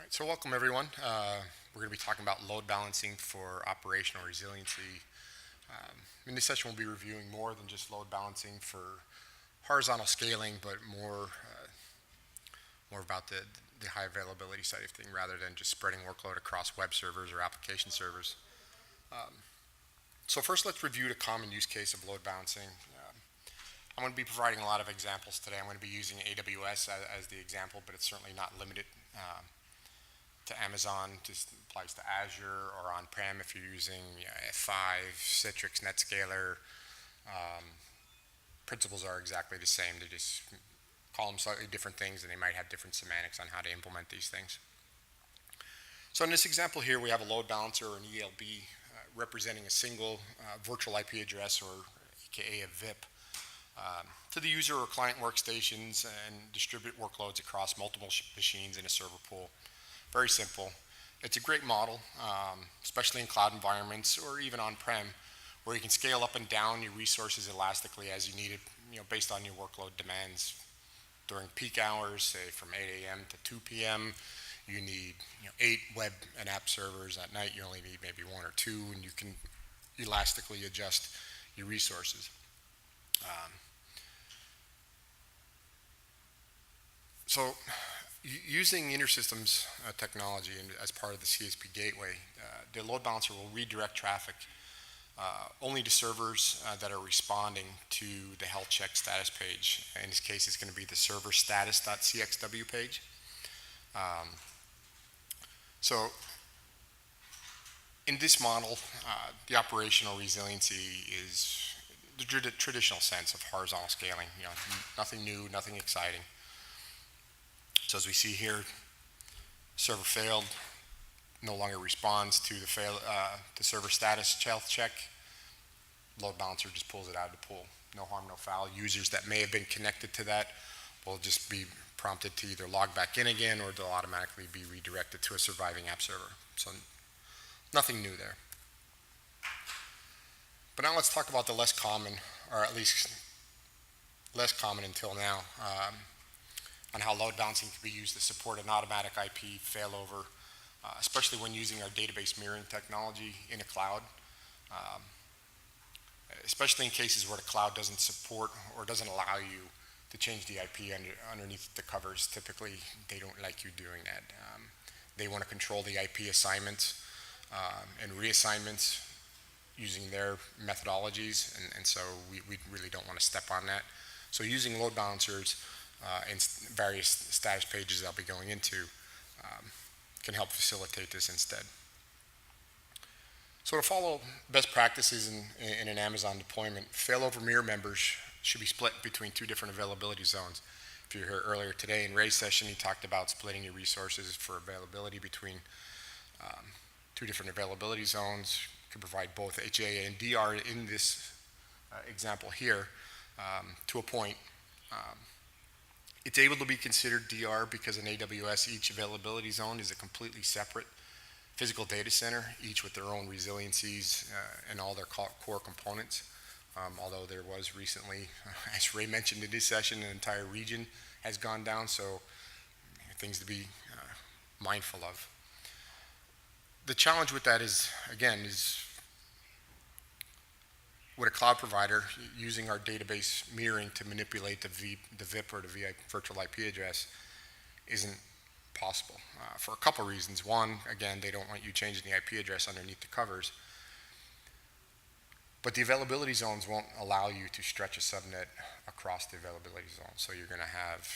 Alright, so welcome everyone. We're going to be talking about load balancing for operational resiliency. In this session we'll be reviewing more than just load balancing for horizontal scaling, but more about the high availability side of things rather than just spreading workload across web servers or application servers. So first let's review the common use case of load balancing. I'm going to be providing a lot of examples today. I'm going to be using AWS as the example, but it's certainly not limited to Amazon. Just applies to Azure or on-prem if you're using F5, Citrix, NetScaler. Principles are exactly the same. They just call them slightly different things, and they might have different semantics on how to implement these things. So in this example here, we have a load balancer or an ELB representing a single virtual IP address, or aka a VIP, to the user or client workstations and distribute workloads across multiple machines in a server pool. Very simple. It's a great model, especially in cloud environments or even on-prem, where you can scale up and down your resources elastically as you need it, based on your workload demands. During peak hours, say from 8 a.m. to 2 p.m., you need 8 web and app servers. At night, you only need maybe 1 or 2, and you can elastically adjust your resources. So using InterSystems technology as part of the CSP gateway, the load balancer will redirect traffic only to servers that are responding to the health check status page. In this case, it's going to be the server status.cxw page. So in this model, the operational resiliency is the traditional sense of horizontal scaling. Nothing new, nothing exciting. So as we see here, server failed, no longer responds to the server status health check. Load balancer just pulls it out of the pool. No harm, no foul. Users that may have been connected to that will just be prompted to either log back in again, or they'll automatically be redirected to a surviving app server. So nothing new there. But now let's talk about the less common, or at least less common until now, on how load balancing can be used to support an automatic IP failover, especially when using our database mirroring technology in a cloud, especially in cases where the cloud doesn't support or doesn't allow you to change the IP underneath the covers. Typically, they don't like you doing that. They want to control the IP assignments and reassignments using their methodologies, and so we really don't want to step on that. So using load balancers and various status pages I'll be going into can help facilitate this instead. So to follow best practices in an Amazon deployment, failover mirror members should be split between 2 different availability zones. If you were here earlier today in Ray's session, he talked about splitting your resources for availability between 2 different availability zones. You can provide both HA and DR in this example here to a point. It's able to be considered DR because in AWS, each availability zone is a completely separate physical data center, each with their own resiliencies and all their core components. Although there was recently, as Ray mentioned in this session, an entire region has gone down, so things to be mindful of. The challenge with that is with a cloud provider, using our database mirroring to manipulate the VIP or the virtual IP address isn't possible for a couple reasons. One, again, they don't want you changing the IP address underneath the covers. But the availability zones won't allow you to stretch a subnet across the availability zone. So you're going to have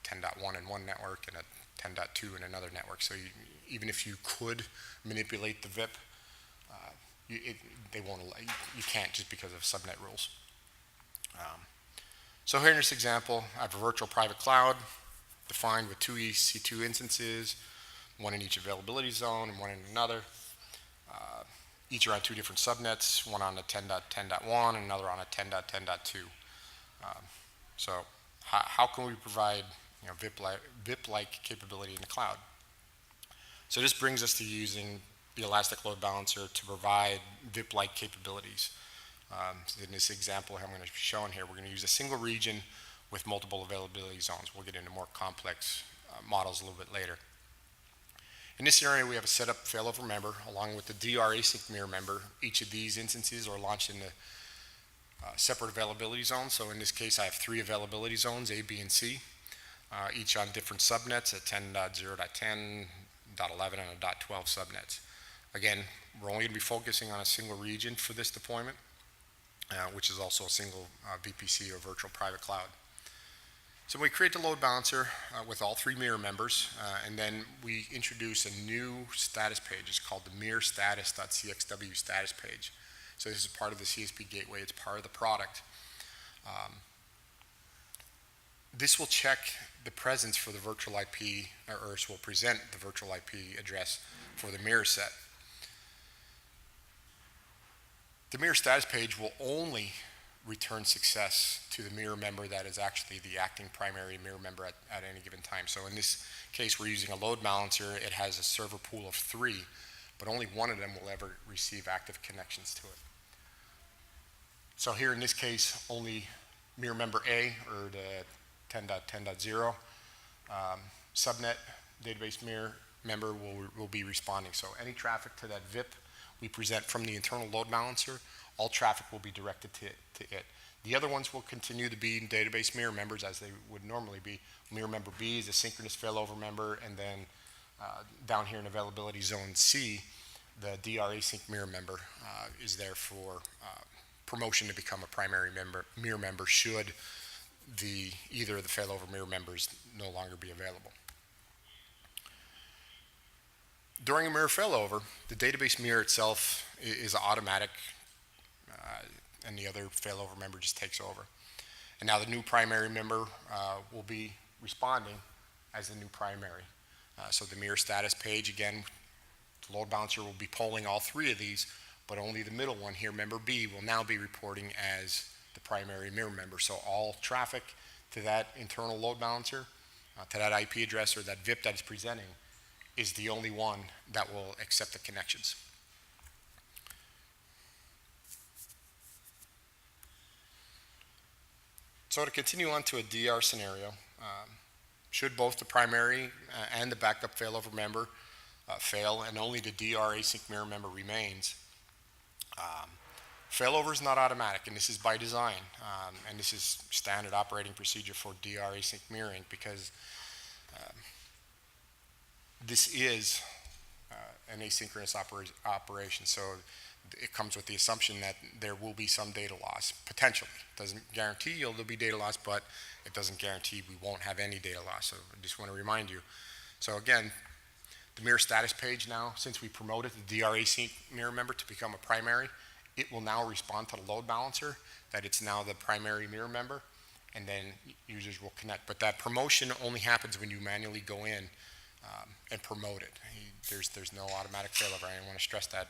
10.1 in one network and a 10.2 in another network. So even if you could manipulate the VIP, they won't allow you can't, just because of subnet rules. So here in this example, I have a virtual private cloud defined with 2 EC2 instances, 1 in each availability zone and 1 in another. Each are on 2 different subnets, one on a 10.10.1 and another on a 10.10.2. So how can we provide VIP-like capability in the cloud? So this brings us to using the Elastic Load Balancer to provide VIP-like capabilities. In this example I'm going to be showing here, we're going to use a single region with multiple availability zones. We'll get into more complex models a little bit later. In this scenario, we have a setup failover member along with the DR async mirror member. Each of these instances are launched in the separate availability zones. So in this case, I have 3 availability zones, A, B, and C, each on different subnets at 10.0.10, .11, and a .12 subnets. Again, we're only going to be focusing on a single region for this deployment, which is also a single VPC or virtual private cloud. So we create the load balancer with all 3 mirror members, and then we introduce a new status page. It's called the mirror status.cxw status page. So this is part of the CSP gateway. It's part of the product. This will check the presence for the virtual IP, or it will present the virtual IP address for the mirror set. The mirror status page will only return success to the mirror member that is actually the acting primary mirror member at any given time. So in this case, we're using a load balancer. It has a server pool of 3, but only one of them will ever receive active connections to it. So here in this case, only mirror member A, or the 10.10.0 subnet database mirror member will be responding. So any traffic to that VIP we present from the internal load balancer, all traffic will be directed to it. The other ones will continue to be database mirror members as they would normally be. Mirror member B is a synchronous failover member, and then down here in availability zone C, the DR async mirror member is there for promotion to become a primary mirror member should either of the failover mirror members no longer be available. During a mirror failover, the database mirror itself is automatic, and the other failover member just takes over. And now the new primary member will be responding as the new primary. So the mirror status page, again, the load balancer will be polling all 3 of these, but only the middle one here, member B, will now be reporting as the primary mirror member. So all traffic to that internal load balancer, to that IP address or that VIP that is presenting, is the only one that will accept the connections. So to continue on to a DR scenario, should both the primary and the backup failover member fail and only the DR async mirror member remains, failover is not automatic, and this is by design, and this is standard operating procedure for DR async mirroring because this is an asynchronous operation, so it comes with the assumption that there will be some data loss, potentially. Doesn't guarantee there'll be data loss, but it doesn't guarantee we won't have any data loss, so I just want to remind you. So again, the mirror status page now, since we promoted the DR async mirror member to become a primary, it will now respond to the load balancer that it's now the primary mirror member, and then users will connect. But that promotion only happens when you manually go in and promote it. There's no automatic failover. I want to stress that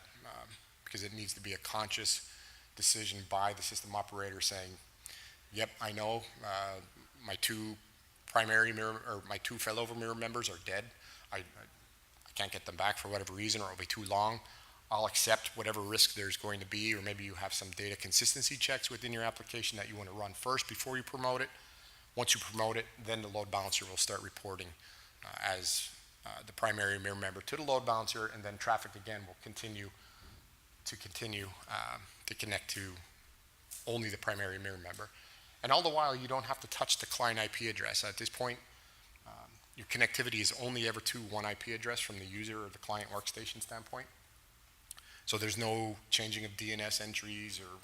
because it needs to be a conscious decision by the system operator saying, yep, I know my 2 primary mirror or my 2 failover mirror members are dead. I can't get them back for whatever reason, or it'll be too long. I'll accept whatever risk there's going to be, or maybe you have some data consistency checks within your application that you want to run first before you promote it. Once you promote it, then the load balancer will start reporting as the primary mirror member to the load balancer, and then traffic again will continue to connect to only the primary mirror member. And all the while, you don't have to touch the client IP address. At this point, your connectivity is only ever to one IP address from the user or the client workstation standpoint. So there's no changing of DNS entries or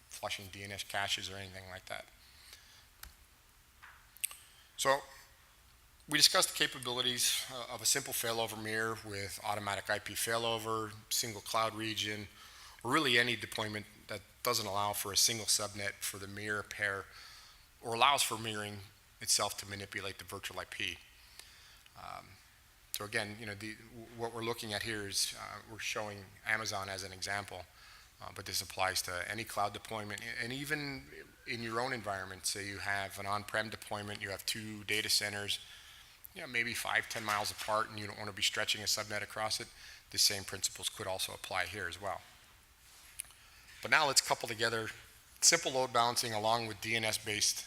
flushing DNS caches or anything like that. So we discussed the capabilities of a simple failover mirror with automatic IP failover, single cloud region, or really any deployment that doesn't allow for a single subnet for the mirror pair or allows for mirroring itself to manipulate the virtual IP. So again, what we're looking at here is we're showing Amazon as an example, but this applies to any cloud deployment, and even in your own environment. Say you have an on-prem deployment, you have 2 data centers, maybe 5-10 miles apart, and you don't want to be stretching a subnet across it. The same principles could also apply here as well. But now let's couple together simple load balancing along with DNS-based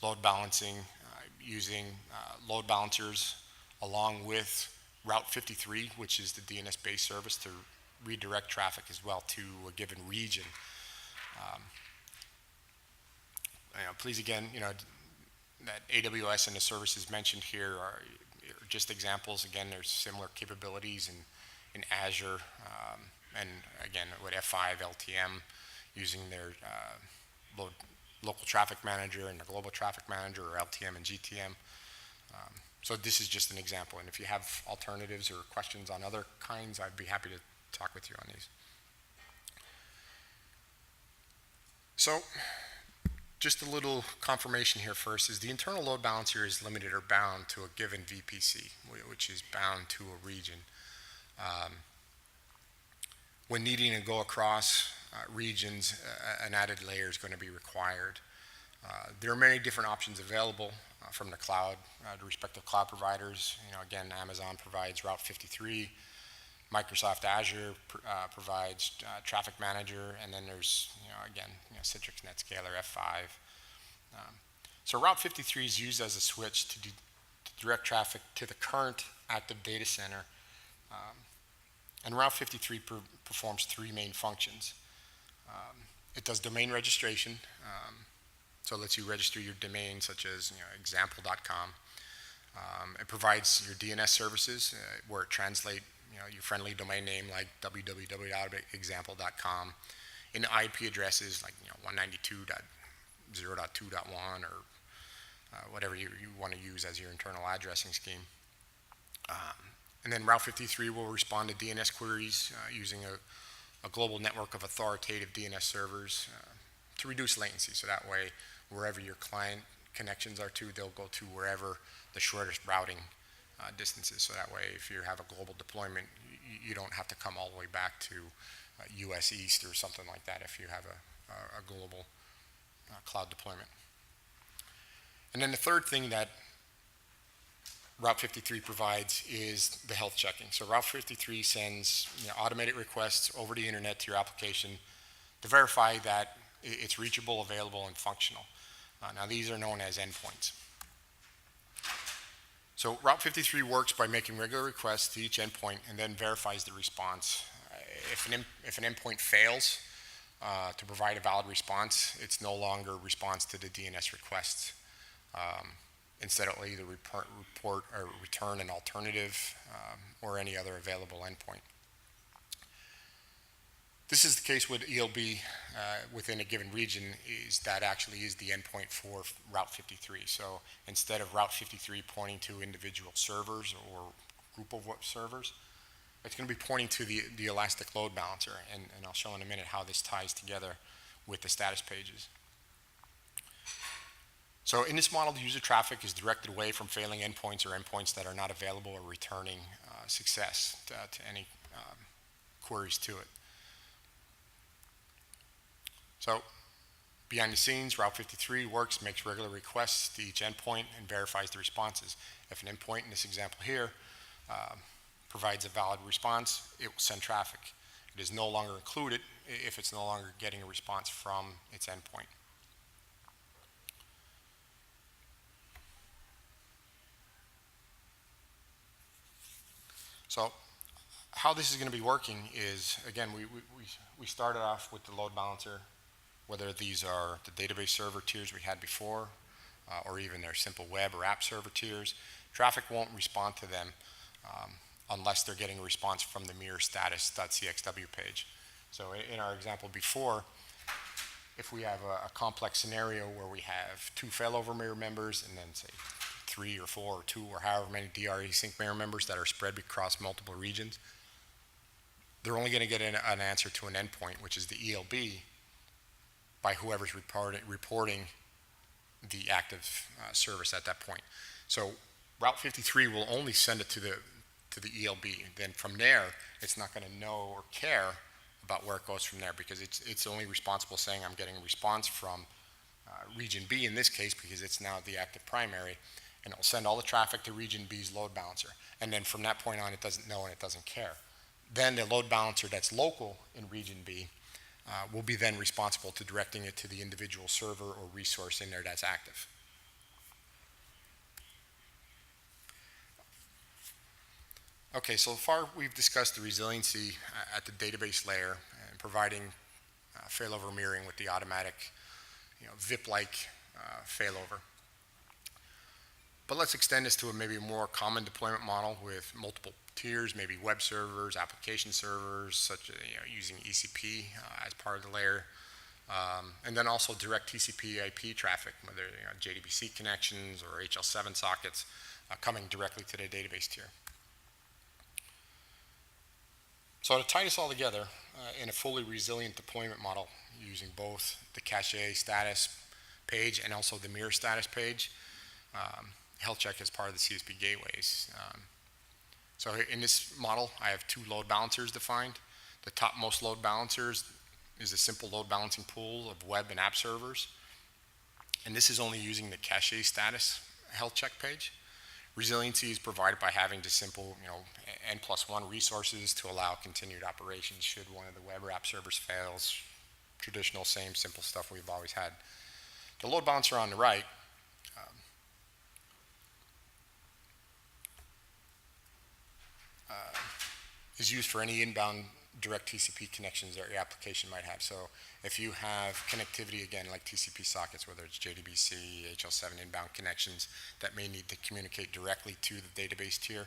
load balancing using load balancers along with Route 53, which is the DNS-based service to redirect traffic as well to a given region. Please again, that AWS and the services mentioned here are just examples. Again, there's similar capabilities in Azure, and again with F5 LTM using their local traffic manager and the global traffic manager, or LTM and GTM. So this is just an example, and if you have alternatives or questions on other kinds, I'd be happy to talk with you on these. So just a little confirmation here first is the internal load balancer is limited or bound to a given VPC, which is bound to a region. When needing to go across regions, an added layer is going to be required. There are many different options available from the cloud, the respective cloud providers. Again, Amazon provides Route 53, Microsoft Azure provides Traffic Manager, and then there's, again, Citrix NetScaler, F5. So Route 53 is used as a switch to direct traffic to the current active data center. And Route 53 performs three main functions. It does domain registration, so it lets you register your domain, such as example.com. It provides your DNS services, where it translates your friendly domain name like www.example.com into IP addresses like 192.0.2.1 or whatever you want to use as your internal addressing scheme. And then Route 53 will respond to DNS queries using a global network of authoritative DNS servers to reduce latency. So that way, wherever your client connections are to, they'll go to wherever the shortest routing distance is. So that way, if you have a global deployment, you don't have to come all the way back to US East or something like that if you have a global cloud deployment. And then the third thing that Route 53 provides is the health checking. So Route 53 sends automated requests over the internet to your application to verify that it's reachable, available, and functional. Now these are known as endpoints. So Route 53 works by making regular requests to each endpoint and then verifies the response. If an endpoint fails to provide a valid response, it's no longer a response to the DNS requests. Instead, it'll either report or return an alternative or any other available endpoint. This is the case with ELB within a given region, is that actually is the endpoint for Route 53. So instead of Route 53 pointing to individual servers or group of servers, it's going to be pointing to the elastic load balancer, and I'll show in a minute how this ties together with the status pages. So in this model, the user traffic is directed away from failing endpoints or endpoints that are not available or returning success to any queries to it. So behind the scenes, Route 53 works, makes regular requests to each endpoint and verifies the responses. If an endpoint, in this example here, provides a valid response, it will send traffic. It is no longer included if it's no longer getting a response from its endpoint. So how this is going to be working is, again, we started off with the load balancer, whether these are the database server tiers we had before, or even their simple web or app server tiers. Traffic won't respond to them unless they're getting a response from the mirror status.cxw page. So in our example before, if we have a complex scenario where we have two failover mirror members and then say 3 or 4 or 2 or however many DRE sync mirror members that are spread across multiple regions, they're only going to get an answer to an endpoint, which is the ELB, by whoever's reporting the active service at that point. So Route 53 will only send it to the ELB. Then from there, it's not going to know or care about where it goes from there, because it's only responsible saying I'm getting a response from region B in this case, because it's now the active primary, and it'll send all the traffic to region B's load balancer. And then from that point on, it doesn't know and it doesn't care. Then the load balancer that's local in region B will be then responsible to directing it to the individual server or resource in there that's active. Okay, so far we've discussed the resiliency at the database layer and providing failover mirroring with the automatic, VIP-like failover. But let's extend this to a maybe more common deployment model with multiple tiers, maybe web servers, application servers, such as using ECP as part of the layer, and then also direct TCP/IP traffic, whether JDBC connections or HL7 sockets coming directly to the database tier. So to tie this all together in a fully resilient deployment model using both the cache status page and also the mirror status page, health check as part of the CSP gateways. So in this model, I have two load balancers defined. The topmost load balancers is a simple load balancing pool of web and app servers. And this is only using the cache status health check page. Resiliency is provided by having just simple, N+1 resources to allow continued operations should one of the web or app servers fails. Traditional, same simple stuff we've always had. The load balancer on the right is used for any inbound direct TCP connections that your application might have. So if you have connectivity, again, like TCP sockets, whether it's JDBC, HL7 inbound connections that may need to communicate directly to the database tier,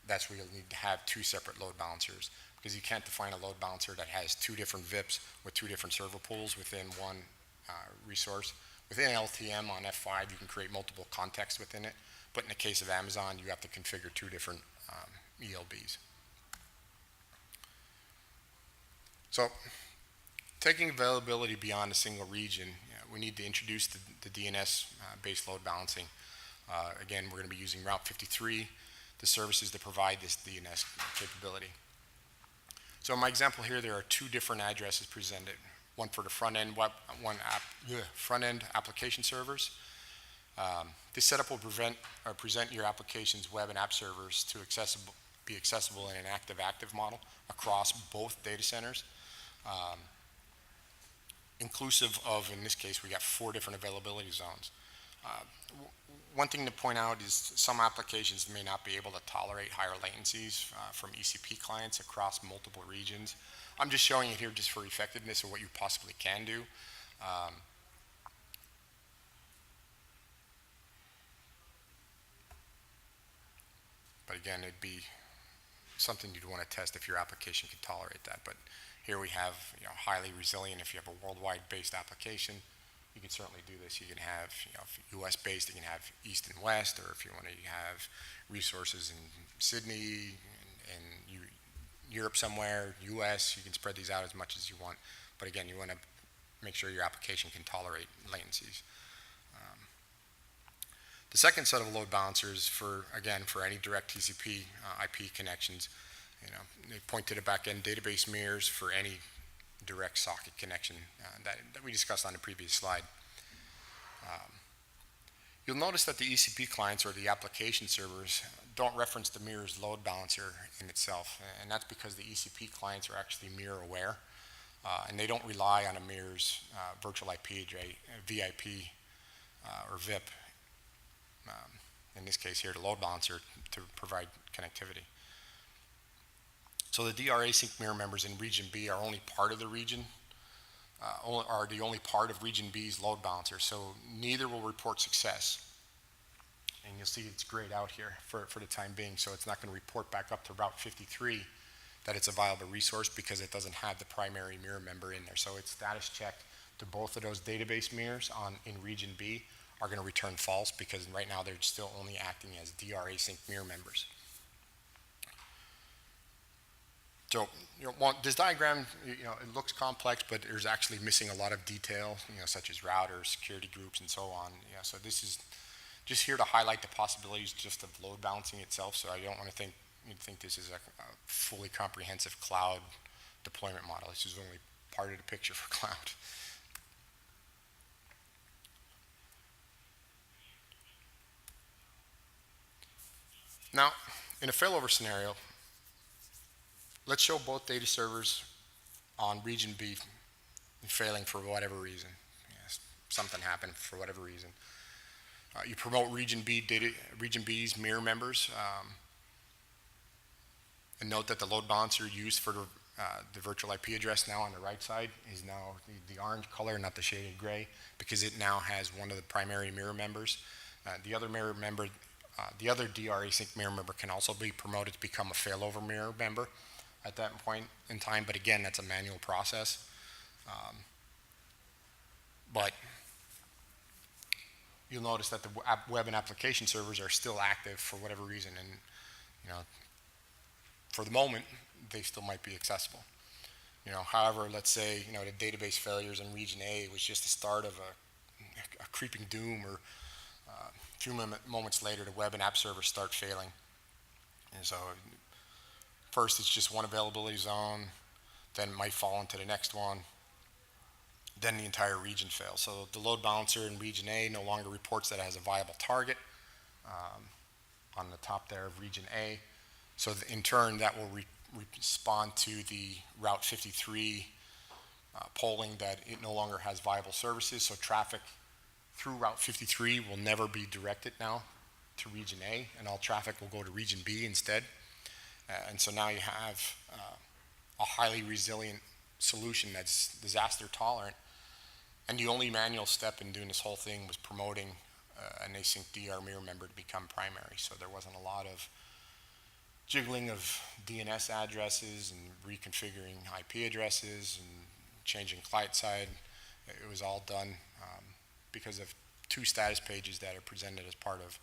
that's where you'll need to have two separate load balancers, because you can't define a load balancer that has two different VIPs with two different server pools within one resource. Within LTM on F5, you can create multiple contexts within it, but in the case of Amazon, you have to configure two different ELBs. So taking availability beyond a single region, we need to introduce the DNS-based load balancing. Again, we're going to be using Route 53, the services that provide this DNS capability. So in my example here, there are two different addresses presented, one for the front-end front-end application servers. This setup will present your application's web and app servers to be accessible in an active-active model across both data centers. Inclusive of, in this case, we got 4 different availability zones. One thing to point out is some applications may not be able to tolerate higher latencies from ECP clients across multiple regions. I'm just showing it here just for effectiveness of what you possibly can do. But again, it'd be something you'd want to test if your application could tolerate that. But here we have highly resilient. If you have a worldwide based application, you can certainly do this. You can have US based, you can have East and West, or if you want to have resources in Sydney and Europe somewhere, US, you can spread these out as much as you want. But again, you want to make sure your application can tolerate latencies. The second set of load balancers for any direct TCP IP connections, they point to the back-end database mirrors for any direct socket connection that we discussed on the previous slide. You'll notice that the ECP clients or the application servers don't reference the mirror's load balancer in itself, and that's because the ECP clients are actually mirror aware, and they don't rely on a mirror's virtual IP, VIP, or VIP. In this case here, the load balancer to provide connectivity. So the DR async mirror members in region B are only part of the region, are the only part of region B's load balancer, so neither will report success. And you'll see it's grayed out here for the time being, so it's not going to report back up to Route 53 that it's a viable resource because it doesn't have the primary mirror member in there. So it's status checked to both of those database mirrors in region B are going to return false because right now they're still only acting as DR async mirror members. So this diagram, it looks complex, but there's actually missing a lot of detail, such as routers, security groups, and so on. So this is just here to highlight the possibilities just of load balancing itself. So I don't want to think this is a fully comprehensive cloud deployment model. This is only part of the picture for cloud. Now, in a failover scenario, let's show both data servers on region B failing for whatever reason. Something happened for whatever reason. You promote region B's mirror members And note that the load balancer used for the virtual IP address now on the right side is now the orange color, not the shaded gray, because it now has one of the primary mirror members. The other DR async mirror member can also be promoted to become a failover mirror member at that point in time, but again, that's a manual process. But you'll notice that the web and application servers are still active for whatever reason, and you know, for the moment, they still might be accessible. However, let's say the database failures in region A was just the start of a creeping doom, or a few moments later, the web and app servers start failing. And so, first it's just one availability zone, then it might fall into the next one, then the entire region fails. So the load balancer in region A no longer reports that it has a viable target on the top there of region A. So in turn, that will respond to the Route 53 polling that it no longer has viable services. So traffic through Route 53 will never be directed now to region A, and all traffic will go to region B instead. And so now you have a highly resilient solution that's disaster tolerant. And the only manual step in doing this whole thing was promoting an async DR mirror member to become primary. So there wasn't a lot of jiggling of DNS addresses and reconfiguring IP addresses and changing client side. It was all done because of two status pages that are presented as part of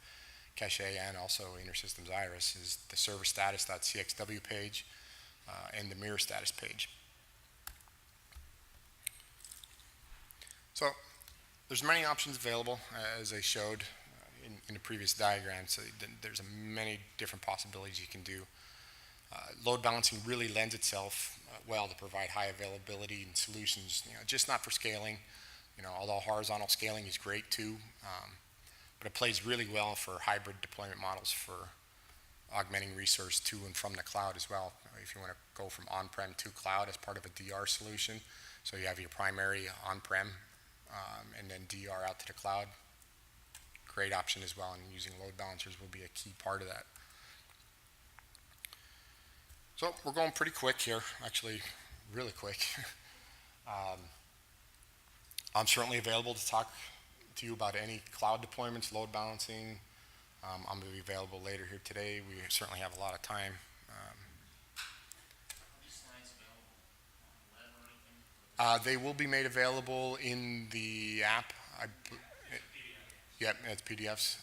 Cache and also InterSystems Iris, is the server status.cxw page and the mirror status page. So there's many options available, as I showed in the previous diagram. So there's many different possibilities you can do. Load balancing really lends itself well to provide high availability and solutions, just not for scaling. Although horizontal scaling is great too, but it plays really well for hybrid deployment models for augmenting resource to and from the cloud as well. If you want to go from on-prem to cloud as part of a DR solution, so you have your primary on-prem and then DR out to the cloud. Great option as well, and using load balancers will be a key part of that. So we're going pretty quick here, actually really quick. I'm certainly available to talk to you about any cloud deployments, load balancing. I'm going to be available later here today. We certainly have a lot of time. Are these slides available on the web or anything? They will be made available in the app. Yep, it's PDFs.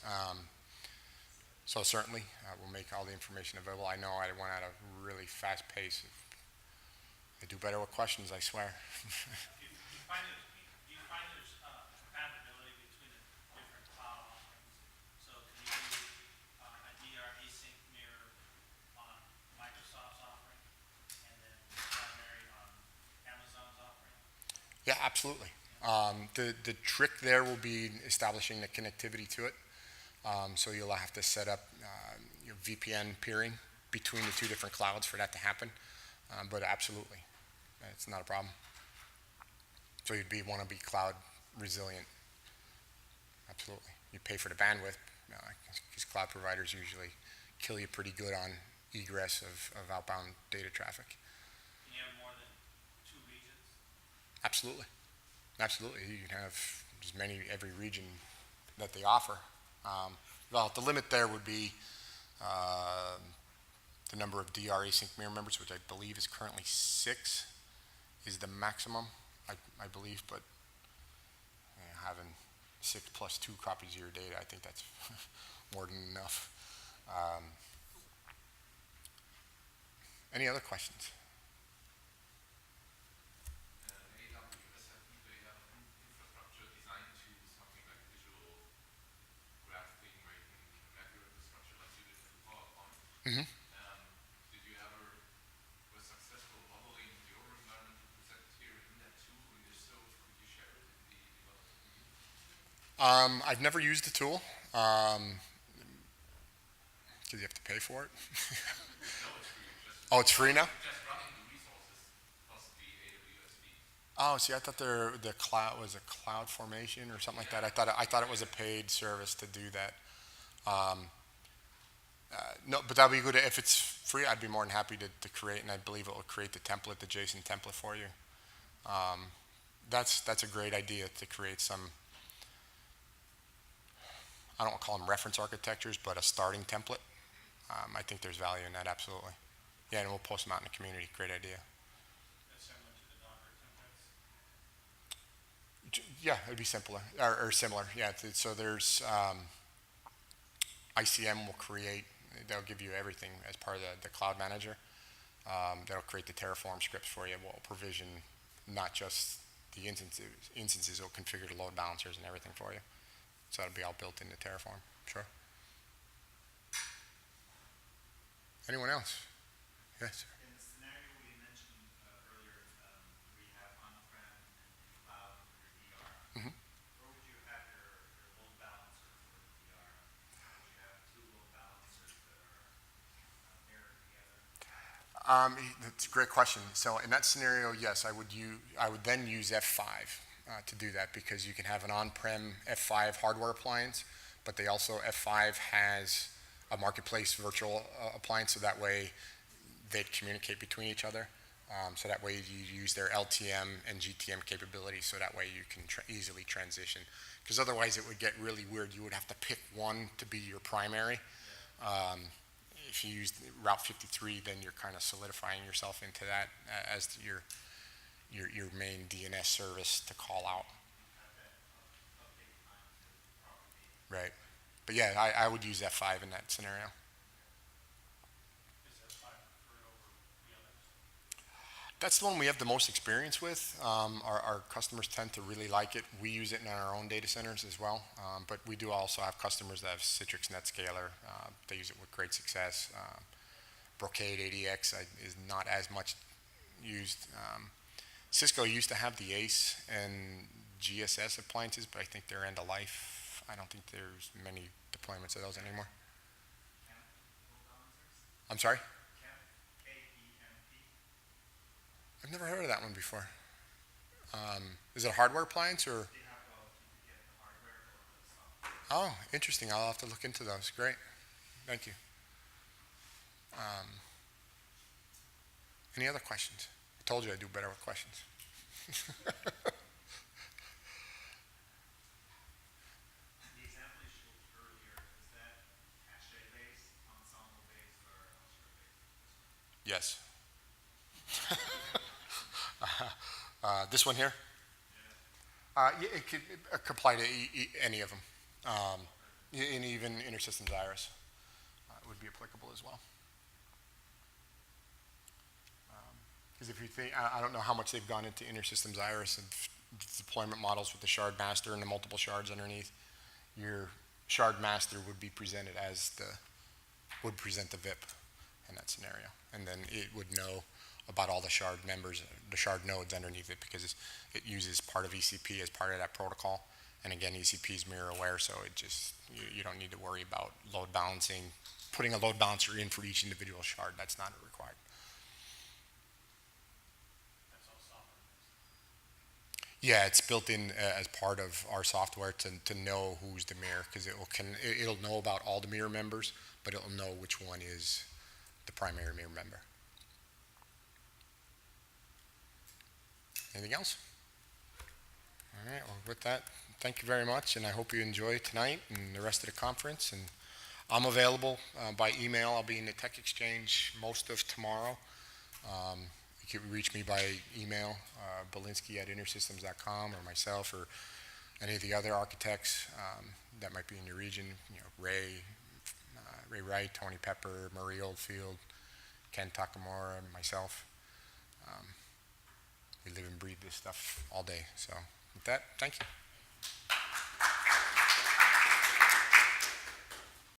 So certainly, we'll make all the information available. I know I went at a really fast pace. I do better with questions, I swear. Do you find there's compatibility between the different cloud offerings? So can you do a DR async mirror on Microsoft's offering and then primary on Amazon's offering? Yeah, absolutely. The trick there will be establishing the connectivity to it. So you'll have to set up your VPN peering between the two different clouds for that to happen. But absolutely, it's not a problem. So you'd want to be cloud resilient. Absolutely. You pay for the bandwidth because cloud providers usually kill you pretty good on egress of outbound data traffic. Can you have more than 2 regions? Absolutely. Absolutely. You can have as many every region that they offer. Well, the limit there would be the number of DR async mirror members, which I believe is currently 6, is the maximum, I believe, but having 6 plus 2 copies of your data, I think that's more than enough. Any other questions? Mm-hmm. Did you ever was successful modeling your environmental present here in that tool? And if so, could you share it in the development? I've never used the tool because you have to pay for it. No, it's free. Oh, it's free now? Just running the resources plus the AWS fee. Oh, see, I thought the cloud was a cloud formation or something like that. I thought it was a paid service to do that. No, but that'd be good. If it's free, I'd be more than happy to create, and I believe it will create the template, the JSON template for you. That's a great idea to create some, I don't want to call them reference architectures, but a starting template. I think there's value in that, absolutely. Yeah, and we'll post them out in the community. Great idea. That's similar to the Docker templates. Yeah, it'd be simpler or similar. Yeah, so there's ICM will create, they'll give you everything as part of the cloud manager. That'll create the Terraform scripts for you. Will provision not just the instances, it'll configure the load balancers and everything for you. So it'll be all built into Terraform. Sure. Anyone else? Yes, sir. In the scenario we mentioned earlier, where you have on-prem and cloud for your DR, Mhm. where would you have your load balancer for the DR? Would you have two load balancers that are mirrored together? That's a great question. So in that scenario, yes, I would then use F5 to do that, because you can have an on-prem F5 hardware appliance, but they also, F5 has a marketplace virtual appliance, so that way they communicate between each other. So that way you use their LTM and GTM capabilities, so that way you can easily transition. Because otherwise it would get really weird. You would have to pick one to be your primary. If you use Route 53, then you're kind of solidifying yourself into that as your main DNS service to call out. Right. But yeah, I would use F5 in that scenario. Is that five preferred over the others? That's the one we have the most experience with. Our customers tend to really like it. We use it in our own data centers as well. But we do also have customers that have Citrix NetScaler. They use it with great success. Brocade ADX is not as much used. Cisco used to have the ACE and GSS appliances, but I think they're end of life. I don't think there's many deployments of those anymore. KEMP load balancers? I'm sorry? KEMP, K-E-M-P. I've never heard of that one before. Is it a hardware appliance or? They have both. You can get the hardware or the software. Oh, interesting. I'll have to look into those. Great. Thank you. Any other questions? I told you I do better with questions. The example you showed earlier, is that cache-based, ensemble-based, or Elsewhere-based? Yes. This one here? Yeah, it could apply to any of them. And even InterSystems Iris would be applicable as well. Because if you think, I don't know how much they've gone into InterSystems Iris and deployment models with the shard master and the multiple shards underneath. Your shard master would be presented would present the VIP in that scenario. And then it would know about all the shard members, the shard nodes underneath it, because it uses part of ECP as part of that protocol. And again, ECP is mirror aware, so it just, you don't need to worry about load balancing, putting a load balancer in for each individual shard. That's not required. That's all software. Yeah, it's built in as part of our software to know who's the mirror, because it'll know about all the mirror members, but it'll know which one is the primary mirror member. Anything else? All right, well, with that, thank you very much, and I hope you enjoy tonight and the rest of the conference. And I'm available by email. I'll be in the Tech Exchange most of tomorrow. You can reach me by email, Bolinsky@intersystems.com, or myself, or any of the other architects that might be in your region. Ray Wright, Tony Pepper, Murray Oldfield, Ken Takamura, and myself. We live and breathe this stuff all day. So with that, thank you.